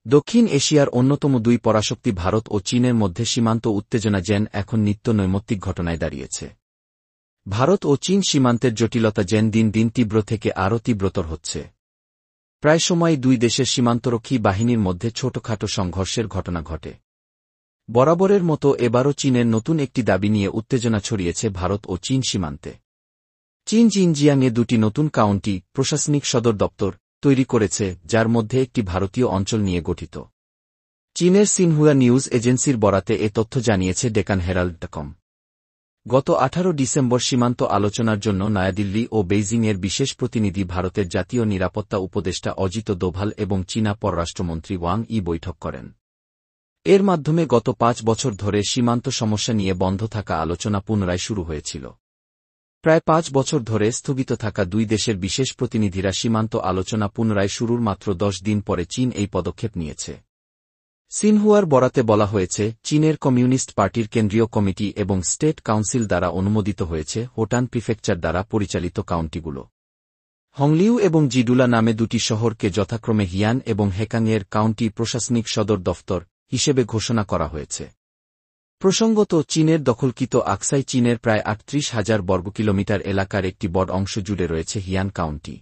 দক্ষিণ এশিয়ার অন্যতম দুই পরাশক্তি ভারত ও চীনের মধ্যে সীমান্ত উত্তেজনা যেন এখন নিত্য নৈমিত্তিক ঘটনায় দাঁড়িয়েছে। ভারত ও চীন সীমান্তের জটিলতা যেন দিন দিন তীব্র থেকে আরও তীব্রতর হচ্ছে। প্রায় সময় দুই দেশের সীমান্তরক্ষী বাহিনীর মধ্যে ছোটখাটো সংঘর্ষের ঘটনা ঘটে। বরাবরের মতো এবারও চীনের নতুন একটি দাবি নিয়ে উত্তেজনা ছড়িয়েছে ভারত ও চীন সীমান্তে। চীন জিনজিয়াংয়ে দুটি নতুন কাউন্টি প্রশাসনিক সদর দপ্তর তৈরি করেছে, যার মধ্যে একটি ভারতীয় অঞ্চল নিয়ে গঠিত। চীনের সিনহুয়া নিউজ এজেন্সির বরাতে এ তথ্য জানিয়েছে ডেকান হেরাল্ড.কম। গত 18 ডিসেম্বর সীমান্ত আলোচনার জন্য নয়াদিল্লি ও বেইজিংয়ের বিশেষ প্রতিনিধি ভারতের জাতীয় নিরাপত্তা উপদেষ্টা অজিত দোভাল এবং চীনা পররাষ্ট্রমন্ত্রী ওয়াং ই বৈঠক করেন। এর মাধ্যমে গত 5 বছর ধরে সীমান্ত সমস্যা নিয়ে বন্ধ থাকা আলোচনা পুনরায় শুরু হয়েছিল। প্রায় 5 বছর ধরে স্থগিত থাকা দুই দেশের বিশেষ প্রতিনিধিরা সীমান্ত আলোচনা পুনরায় শুরুর মাত্র 10 দিন পরে চীন এই পদক্ষেপ নিয়েছে। সিনহুয়ার বরাতে বলা হয়েছে, চীনের কমিউনিস্ট পার্টির কেন্দ্রীয় কমিটি এবং স্টেট কাউন্সিল দ্বারা অনুমোদিত হয়েছে হোটান প্রিফেকচার দ্বারা পরিচালিত কাউন্টিগুলো। হংলিউ এবং জিডুলা নামে দুটি শহরকে যথাক্রমে হিয়ান এবং হেকাংয়ের কাউন্টি প্রশাসনিক সদর দফতর হিসেবে ঘোষণা করা হয়েছে। প্রসঙ্গত, চীনের দখলকৃত আকসাই চীনের প্রায় ৩৮,০০০ বর্গকিলোমিটার এলাকার একটি বড় অংশ জুড়ে রয়েছে হিয়ান কাউন্টি।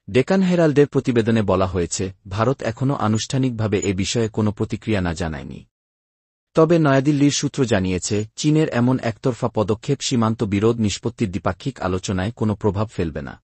ডেকান হেরাল্ডের প্রতিবেদনে বলা হয়েছে, ভারত এখনও আনুষ্ঠানিকভাবে এ বিষয়ে কোনো প্রতিক্রিয়া না জানায়নি। তবে নয়াদিল্লির সূত্র জানিয়েছে, চীনের এমন একতরফা পদক্ষেপ সীমান্ত বিরোধ নিষ্পত্তির দ্বিপাক্ষিক আলোচনায় কোনো প্রভাব ফেলবে না।